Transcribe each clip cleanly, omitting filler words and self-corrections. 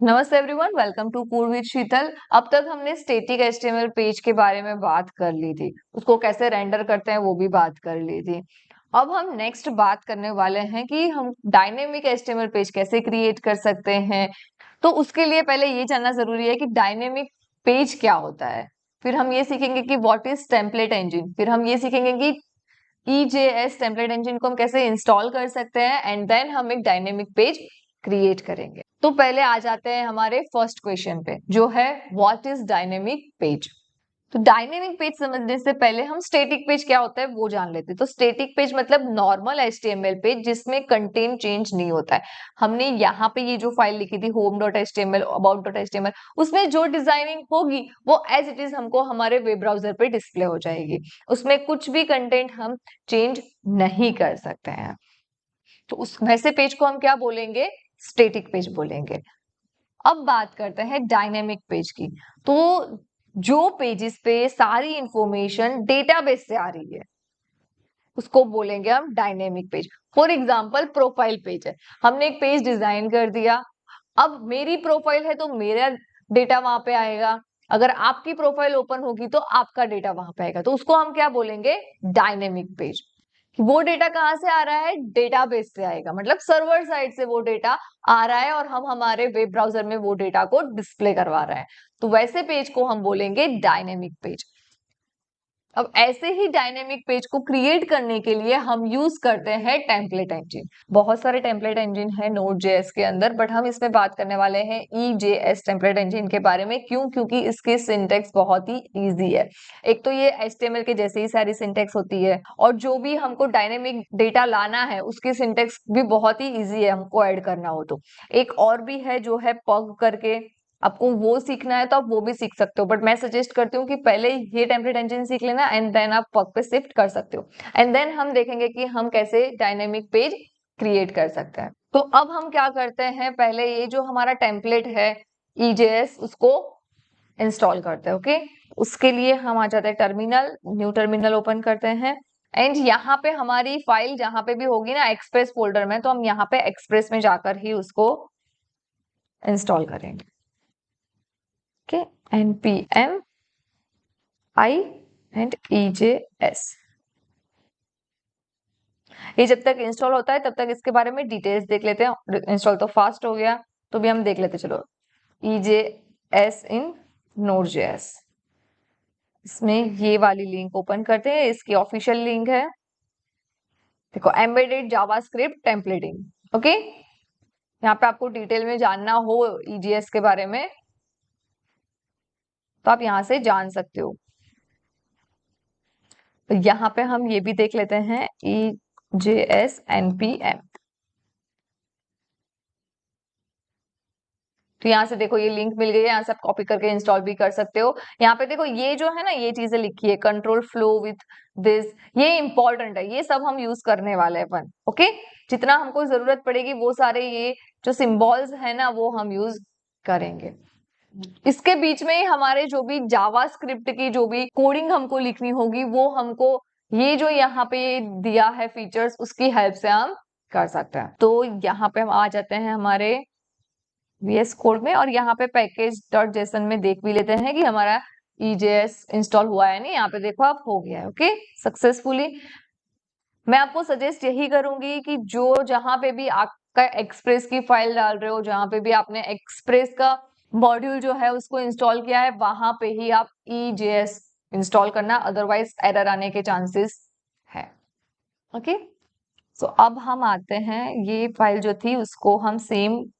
नमस्ते everyone, welcome to Cool with Sheetal. अब तक हमने स्टैटिक एचटीएमएल पेज के बारे में बात कर ली थी, उसको कैसे रेंडर करते हैं वो भी बात कर ली थी। अब हम नेक्स्ट बात करने वाले हैं कि हम डायनेमिक एचटीएमएल पेज कैसे क्रिएट कर सकते हैं। तो उसके लिए पहले ये जानना जरूरी है कि डायनेमिक पेज क्या होता है। फिर हम ये सीखेंगे कि व्हाट इज टेम्पलेट इंजन। फिर हम ये सीखेंगे कि EJS टेम्पलेट इंजन को हम कैसे इंस्टॉल कर सकते हैं एंड देन हम एक डायनेमिक पेज क्रिएट करेंगे। तो पहले आ जाते हैं हमारे फर्स्ट क्वेश्चन पे, जो है व्हाट इज डायनेमिक पेज। तो डायनेमिक पेज समझने से पहले हम स्टैटिक पेज क्या होता है वो जान लेते हैं। तो स्टैटिक पेज मतलब नॉर्मल HTML पेज जिसमें कंटेंट चेंज नहीं होता है। हमने यहाँ पे ये जो फाइल लिखी थी home.html about.html, उसमें जो डिजाइनिंग होगी वो एज इट इज हमको हमारे वेब ब्राउजर पे डिस्प्ले हो जाएगी। उसमें कुछ भी कंटेंट हम चेंज नहीं कर सकते हैं। तो उस वैसे पेज को हम क्या बोलेंगे? स्टैटिक पेज बोलेंगे। अब बात करते हैं डायनेमिक पेज की। तो जो पेजेस पे सारी इंफॉर्मेशन डेटाबेस से आ रही है उसको बोलेंगे हम dynamic page. For example profile page है, हमने एक पेज डिजाइन कर दिया। अब मेरी प्रोफाइल है तो मेरा डेटा वहां पे आएगा, अगर आपकी प्रोफाइल ओपन होगी तो आपका डेटा वहां पे आएगा। तो उसको हम क्या बोलेंगे? Dynamic page. वो डेटा कहाँ से आ रहा है? डेटाबेस से आएगा, मतलब सर्वर साइड से वो डेटा आ रहा है और हम हमारे वेब ब्राउजर में वो डेटा को डिस्प्ले करवा रहे हैं। तो वैसे पेज को हम बोलेंगे डायनेमिक पेज। अब ऐसे ही डायनेमिक पेज को क्रिएट करने के लिए हम यूज करते हैं टेम्पलेट इंजन। बहुत सारे टेम्पलेट इंजन है Node.js के अंदर, बट हम इसमें बात करने वाले हैं EJS टेम्पलेट इंजन के बारे में। क्यों? क्योंकि इसकी सिंटेक्स बहुत ही इजी है। एक तो ये HTML के जैसे ही सारी सिंटेक्स होती है, और जो भी हमको डायनेमिक डेटा लाना है उसकी सिंटेक्स भी बहुत ही इजी है हमको ऐड करना हो तो। एक और भी है जो है पग करके, आपको वो सीखना है तो आप वो भी सीख सकते हो, बट मैं सजेस्ट करती हूँ कि पहले ये टेम्पलेट इंजन सीख लेना एंड देन आप पग पे शिफ्ट कर सकते हो। एंड देन हम देखेंगे कि हम कैसे डायनेमिक पेज क्रिएट कर सकते हैं। तो अब हम क्या करते हैं, पहले ये जो हमारा टेम्पलेट है EJS उसको इंस्टॉल करते हैं। ओके, उसके लिए हम आ जाते हैं टर्मिनल, न्यू टर्मिनल ओपन करते हैं एंड यहाँ पे हमारी फाइल जहाँ पे भी होगी ना एक्सप्रेस फोल्डर में, तो हम यहाँ पे एक्सप्रेस में जाकर ही उसको इंस्टॉल करेंगे। Okay, npm i and EJS। ये जब तक इंस्टॉल होता है तब तक इसके बारे में डिटेल्स देख लेते हैं। इंस्टॉल तो फास्ट हो गया, तो भी हम देख लेते। चलो, EJS इन Node.js, इसमें ये वाली लिंक ओपन करते हैं। इसकी ऑफिशियल लिंक है, देखो, एम्बेडेड जावास्क्रिप्ट टेम्पलेटिंग। ओके, यहाँ पे आपको डिटेल में जानना हो EJS के बारे में तो आप यहाँ से जान सकते हो। तो यहाँ पे हम ये भी देख लेते हैं EJS npm। तो यहाँ से देखो ये लिंक मिल गई है, यहाँ से आप कॉपी करके इंस्टॉल भी कर सकते हो। यहाँ पे देखो ये जो है ना, ये चीजें लिखी है, कंट्रोल फ्लो विथ दिस, ये इंपॉर्टेंट है, ये सब हम यूज करने वाले हैं अपन। ओके, जितना हमको जरूरत पड़ेगी वो सारे ये जो सिंबल्स है ना वो हम यूज करेंगे। इसके बीच में ही हमारे जो भी जावास्क्रिप्ट की जो भी कोडिंग हमको लिखनी होगी वो हमको ये जो यहाँ पे दिया है फीचर्स उसकी हेल्प से हम कर सकते हैं। तो यहाँ पे हम आ जाते हैं हमारे VS कोड में, और यहाँ पे पैकेज.json में देख भी लेते हैं कि हमारा EJS इंस्टॉल हुआ है नहीं। यहाँ पे देखो आप हो गया है। Okay, successfully. मैं आपको सजेस्ट यही करूंगी कि जो जहां पे भी आपका एक्सप्रेस की फाइल डाल रहे हो, जहां पे भी आपने एक्सप्रेस का मॉड्यूल जो है उसको इंस्टॉल किया है, वहां पे ही आप EJS इंस्टॉल करना, अदरवाइज एरर आने के चांसेस है। ओके, सो अब हम आते हैं, ये फाइल जो थी उसको हम सेम,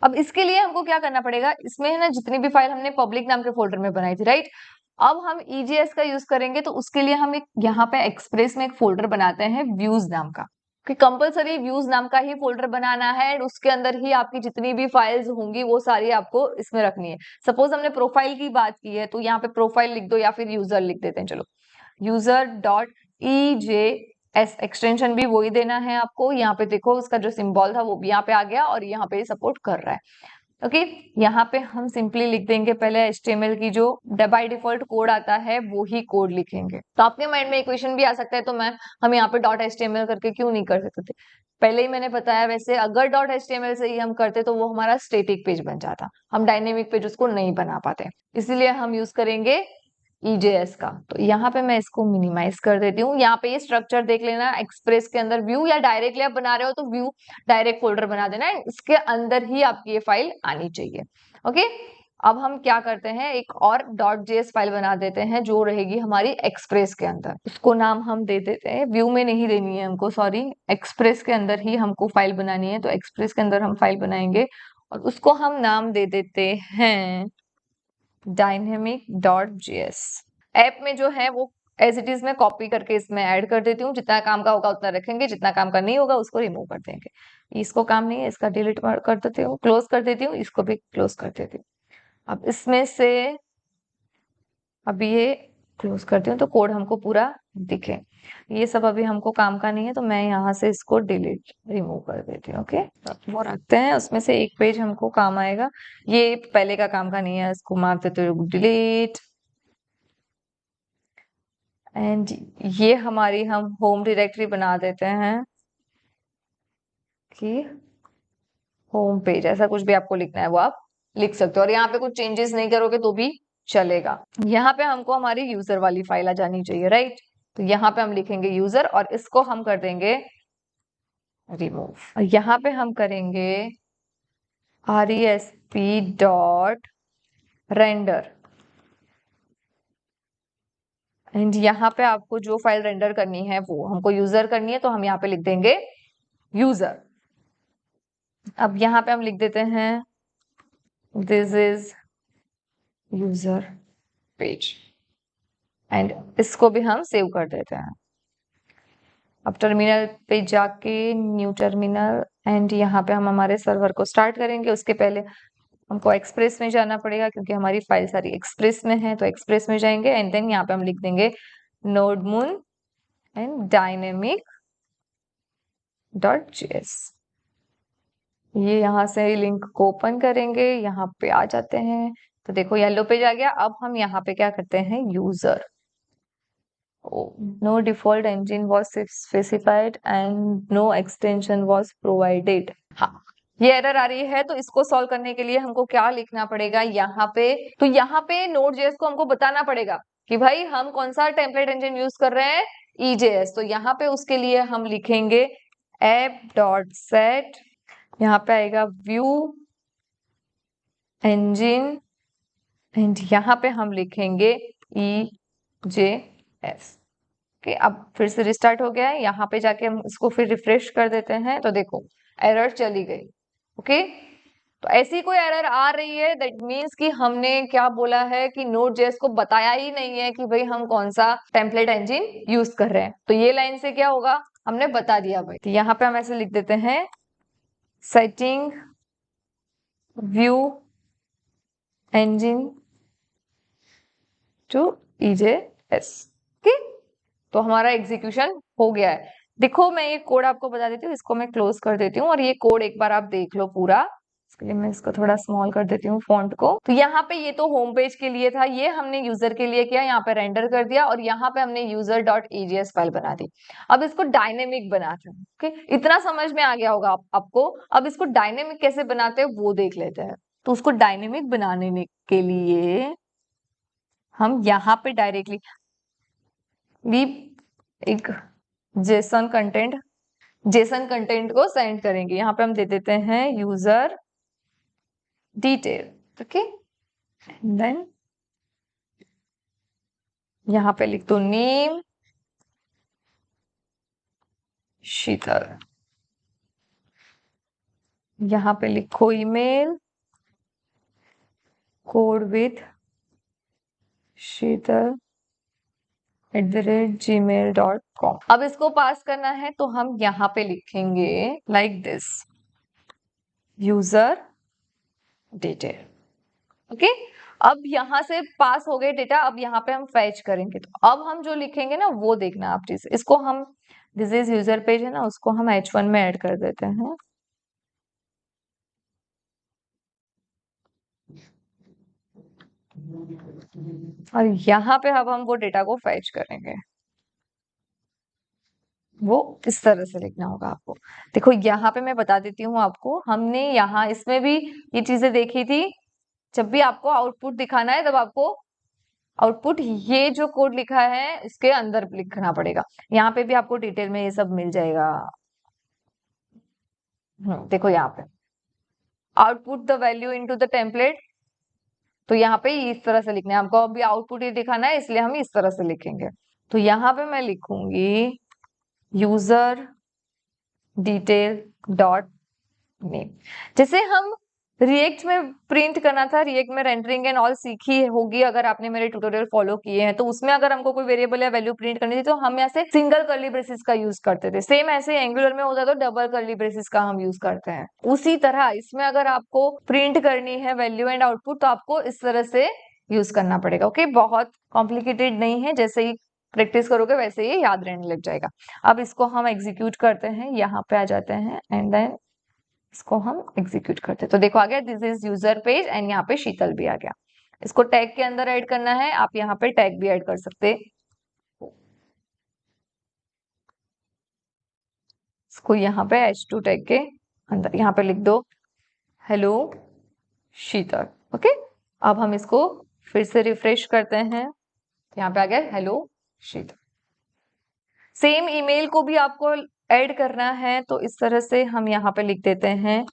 अब इसके लिए हमको क्या करना पड़ेगा, इसमें है ना जितनी भी फाइल हमने पब्लिक नाम के फोल्डर में बनाई थी, राइट। अब हम EJS का यूज करेंगे तो उसके लिए हम एक यहाँ पे एक्सप्रेस में एक फोल्डर बनाते हैं व्यूज नाम का, कि कंपलसरी व्यूज नाम का ही फोल्डर बनाना है एंड उसके अंदर ही आपकी जितनी भी फाइल्स होंगी वो सारी आपको इसमें रखनी है। सपोज हमने प्रोफाइल की बात की है तो यहाँ पे प्रोफाइल लिख दो या फिर यूजर लिख देते हैं। चलो, user.EJS एक्सटेंशन भी वही देना है आपको। यहाँ पे देखो उसका जो सिंबल था वो भी यहाँ पे आ गया और यहाँ पे सपोर्ट कर रहा है। ओके। यहाँ पे हम सिंपली लिख देंगे पहले HTML की जो बाय डिफॉल्ट कोड आता है वो ही कोड लिखेंगे। तो आपके माइंड में एक क्वेश्चन भी आ सकता है, तो मैम हम यहाँ पे .html करके क्यों नहीं कर सकते थे? पहले ही मैंने बताया, वैसे अगर .html से ही हम करते तो वो हमारा स्टेटिक पेज बन जाता, हम डायनेमिक पेज उसको नहीं बना पाते, इसीलिए हम यूज करेंगे EJS का। तो यहाँ पे मैं इसको मिनिमाइज कर देती हूँ। यहाँ पे ये स्ट्रक्चर देख लेना, एक्सप्रेस के अंदर व्यू, या डायरेक्टली आप बना रहे हो तो व्यू डायरेक्ट फोल्डर बना देना, इसके अंदर ही आपकी ये फाइल आनी चाहिए। ओके, अब हम क्या करते हैं, एक और .js फाइल बना देते हैं जो रहेगी हमारी एक्सप्रेस के अंदर। उसको नाम हम दे देते हैं, व्यू में नहीं देनी है हमको, सॉरी, एक्सप्रेस के अंदर ही हमको फाइल बनानी है। तो एक्सप्रेस के अंदर हम फाइल बनाएंगे और उसको हम नाम दे देते हैं dynamic.js। ऐप में जो है वो एज इट इज में कॉपी करके इसमें ऐड कर देती हूँ, जितना काम का होगा उतना रखेंगे, जितना काम का नहीं होगा उसको रिमूव कर देंगे। इसको काम नहीं है, इसका डिलीट कर देती हूँ, क्लोज कर देती हूँ, इसको भी क्लोज कर देती हूँ। अब इसमें से अभी ये क्लोज करती हूँ तो कोड हमको पूरा दिखे। ये सब अभी हमको काम का नहीं है, तो मैं यहाँ से इसको डिलीट रिमूव कर देती हूँ। ओके, वो रखते हैं, उसमें से एक पेज हमको काम आएगा, ये पहले का काम का नहीं है, इसको मार देते हो डिलीट। एंड ये हमारी हम होम डायरेक्टरी बना देते हैं कि होम पेज, ऐसा कुछ भी आपको लिखना है वो आप लिख सकते हो, और यहाँ पे कुछ चेंजेस नहीं करोगे तो भी चलेगा। यहाँ पे हमको हमारी यूजर वाली फाइल आ जानी चाहिए, राइट? तो यहाँ पे हम लिखेंगे यूजर और इसको हम कर देंगे रिमूव, और यहाँ पे हम करेंगे resp.render। एंड यहाँ पे आपको जो फाइल रेंडर करनी है वो हमको यूजर करनी है, तो हम यहाँ पे लिख देंगे यूजर। अब यहाँ पे हम लिख देते हैं this is user page, and इसको भी हम सेव कर देते हैं। अब टर्मिनल पे जाके न्यू टर्मिनल, एंड यहाँ पे हम हमारे सर्वर को स्टार्ट करेंगे। उसके पहले हमको एक्सप्रेस में जाना पड़ेगा क्योंकि हमारी फाइल सारी एक्सप्रेस में है, तो एक्सप्रेस में जाएंगे एंड देन यहाँ पे हम लिख देंगे node-moon एंड dynamic.js। ये यहाँ से लिंक को ओपन करेंगे, यहाँ पे आ जाते हैं तो देखो येलो पेज आ गया। अब हम यहाँ पे क्या करते हैं, user, no default engine was specified and no extension was provided। हाँ, ये एरर आ रही है, तो इसको सॉल्व करने के लिए हमको क्या लिखना पड़ेगा यहाँ पे, तो यहाँ पे Node.js को हमको बताना पड़ेगा कि भाई हम कौन सा टेम्पलेट इंजन यूज कर रहे हैं, EJS। तो यहाँ पे उसके लिए हम लिखेंगे app.set, यहाँ पे आएगा व्यू engine एंड यहाँ पे हम लिखेंगे EJS। ओके, अब फिर से रिस्टार्ट हो गया है, यहाँ पे जाके हम इसको फिर रिफ्रेश कर देते हैं तो देखो एरर चली गई। ओके, तो ऐसी कोई एरर आ रही है दैट मीन्स कि हमने क्या बोला है कि Node.js को बताया ही नहीं है कि भाई हम कौन सा टेम्पलेट इंजन यूज कर रहे हैं। तो ये लाइन से क्या होगा, हमने बता दिया भाई। तो यहाँ पे हम ऐसे लिख देते हैं setting view engine to EJS। Okay, तो हमारा एग्जीक्यूशन हो गया है। देखो मैं ये कोड आपको बता देती हूँ, इसको मैं क्लोज कर देती हूँ और ये कोड एक बार आप देख लो पूरा। इसके लिए मैं इसको थोड़ा स्मॉल कर देती हूँ फॉन्ट को। तो यहाँ पे ये तो होम पेज के लिए था, ये हमने यूजर के लिए किया, यहाँ पे रेंडर कर दिया और यहाँ पे हमने user.ejs फाइल बना दी। अब इसको डायनेमिक बनाते हैं। ओके, इतना समझ में आ गया होगा आपको। अब इसको डायनेमिक कैसे बनाते हैं वो देख लेते हैं। तो उसको डायनेमिक बनाने के लिए हम यहाँ पे डायरेक्टली एक जेसन कंटेंट को सेंड करेंगे। यहाँ पे हम दे देते हैं यूजर डिटेल। ओके, देन यहाँ पे लिख दो नेम शीतल, यहाँ पे लिखो ईमेल कोड विथ शीतल@gmail.com। अब इसको पास करना है तो हम यहाँ पे लिखेंगे like this user detail. Okay, अब यहाँ से पास हो गए डेटा, अब यहाँ पे हम फैच करेंगे। तो अब हम जो लिखेंगे ना वो देखना आप चीज, इसको हम दिस इज यूजर पेज है ना, उसको हम H1 में ऐड कर देते हैं। और यहाँ पे अब हम वो डेटा को फेच करेंगे। वो इस तरह से लिखना होगा आपको। देखो यहाँ पे मैं बता देती हूँ आपको, हमने यहाँ इसमें भी ये चीजें देखी थी। जब भी आपको आउटपुट दिखाना है तब आपको आउटपुट ये जो कोड लिखा है इसके अंदर लिखना पड़ेगा। यहाँ पे भी आपको डिटेल में ये सब मिल जाएगा। देखो यहाँ पे output the value into the template, तो यहाँ पे इस तरह से लिखना है हमको। अभी आउटपुट ये दिखाना है इसलिए हम इस तरह से लिखेंगे। तो यहाँ पे मैं लिखूंगी यूजर डिटेल डॉट नेम। जैसे हम रिएक्ट में प्रिंट करना था, रिएक्ट में रेंडरिंग एंड ऑल सीखी होगी अगर आपने मेरे ट्यूटोरियल फॉलो किए हैं, तो उसमें अगर हमको कोई वेरिएबल या वैल्यू प्रिंट करनी थी तो हम यहाँ से सिंगल कर्ली ब्रेसेस का यूज करते थे। सेम ऐसे एंगुलर में होता है तो डबल कर्ली ब्रेसेस का हम यूज करते हैं। उसी तरह इसमें अगर आपको प्रिंट करनी है वैल्यू एंड आउटपुट तो आपको इस तरह से यूज करना पड़ेगा। ओके, बहुत कॉम्प्लिकेटेड नहीं है, जैसे ही प्रैक्टिस करोगे वैसे ही याद रहने लग जाएगा। अब इसको हम एग्जीक्यूट करते हैं, यहाँ पे आ जाते हैं एंड देन इसको हम एग्जीक्यूट करते हैं। तो देखो आ गया this is user page and यहाँ पे शीतल भी आ गया। इसको टैग के अंदर ऐड करना है, आप यहाँ पे टैग भी ऐड कर सकते। इसको यहाँ पे H2 टैग के अंदर यहाँ पे लिख दो हेलो शीतल। ओके, अब हम इसको फिर से रिफ्रेश करते हैं, यहाँ पे आ गया हेलो शीतल। सेम ईमेल को भी आपको ऐड करना है तो इस तरह से हम यहाँ पे लिख देते हैं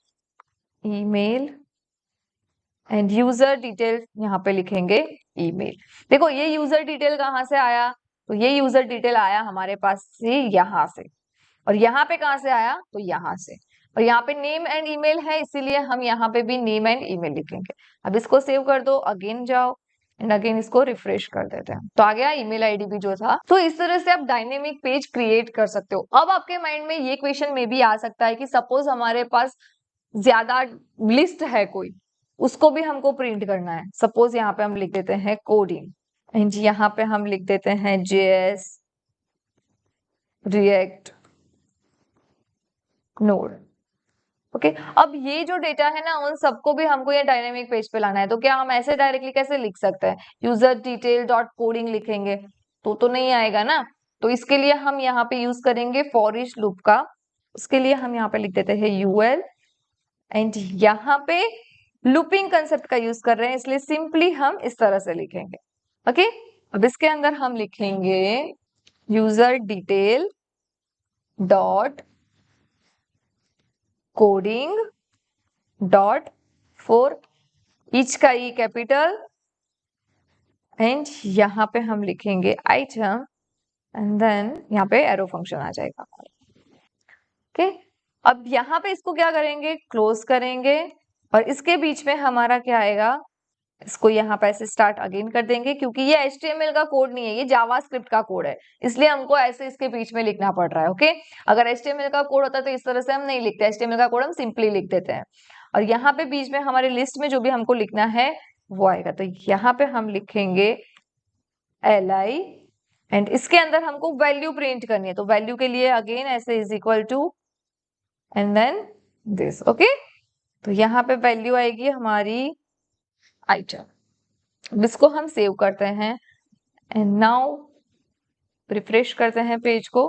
ईमेल एंड यूजर डिटेल, यहाँ पे लिखेंगे ईमेल। देखो ये यूजर डिटेल कहाँ से आया, तो ये यूजर डिटेल आया हमारे पास से यहाँ से, और यहाँ पे कहाँ से आया, तो यहाँ से। और यहाँ पे नेम एंड ईमेल है इसीलिए हम यहाँ पे भी नेम एंड ईमेल लिखेंगे। अब इसको सेव कर दो, अगेन जाओ एंड अगेन इसको रिफ्रेश कर देते हैं, तो आ गया ईमेल आईडी भी जो था। तो इस तरह से आप डायनेमिक पेज क्रिएट कर सकते हो। अब आपके माइंड में ये क्वेश्चन में भी आ सकता है कि सपोज हमारे पास ज्यादा लिस्ट है कोई, उसको भी हमको प्रिंट करना है। सपोज यहाँ पे हम लिख देते हैं कोडिंग एंड यहाँ पे हम लिख देते हैं JS रिएक्ट नोड। ओके, अब ये जो डेटा है ना उन सबको भी हमको ये डायनेमिक पेज पे लाना है। तो क्या हम ऐसे डायरेक्टली कैसे लिख सकते हैं, यूजर डिटेल डॉट कोडिंग लिखेंगे तो नहीं आएगा ना। तो इसके लिए हम यहाँ पे यूज करेंगे फॉर ईच लूप का। उसके लिए हम यहाँ पे लिख देते हैं UL एंड यहाँ पे लूपिंग कंसेप्ट का यूज कर रहे हैं इसलिए सिंपली हम इस तरह से लिखेंगे। ओके, अब इसके अंदर हम लिखेंगे user detail dot coding dot for each का ई कैपिटल एंड यहाँ पे हम लिखेंगे आइटम एंड देन यहाँ पे एरो फंक्शन आ जाएगा। ओके, अब यहाँ पे इसको क्या करेंगे, क्लोज करेंगे और इसके बीच में हमारा क्या आएगा, इसको यहाँ पे ऐसे स्टार्ट अगेन कर देंगे क्योंकि ये HTML का कोड नहीं है, ये जावास्क्रिप्ट का कोड है, इसलिए हमको ऐसे इसके बीच में लिखना पड़ रहा है। ओके, अगर HTML का कोड होता तो इस तरह से हम नहीं लिखते, HTML का कोड हम सिंपली लिख देते हैं। और यहाँ पे बीच में हमारे लिस्ट में जो भी हमको लिखना है वो आएगा, तो यहाँ पे हम लिखेंगे LI एंड इसके अंदर हमको वैल्यू प्रिंट करनी है, तो वैल्यू के लिए अगेन ऐसे is equal to and then this. Okay, तो यहाँ पे वैल्यू आएगी हमारी आइटम। इसको हम सेव करते हैं एंड नाउ रिफ्रेश करते हैं पेज को।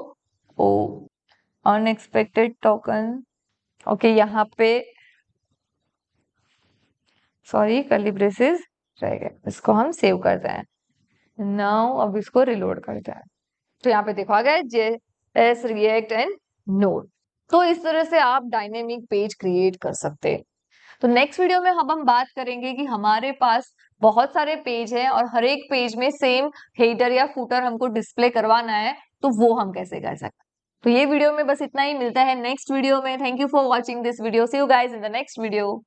ओ अनएक्सपेक्टेड टोकन, ओके यहाँ पे सॉरी कर्ली ब्रेसेस रह गए, इसको हम सेव करते हैं। नाउ अब इसको रिलोड करते हैं, तो यहाँ पे देखो आ गया JS रिएक्ट एंड नोड। तो इस तरह से आप डायनेमिक पेज क्रिएट कर सकते हैं। तो नेक्स्ट वीडियो में हम बात करेंगे कि हमारे पास बहुत सारे पेज हैं और हर एक पेज में सेम हेडर या फुटर हमको डिस्प्ले करवाना है, तो वो हम कैसे कर सकते हैं। तो ये वीडियो में बस इतना ही, मिलता है नेक्स्ट वीडियो में। Thank you for watching this video, see you guys in the next video.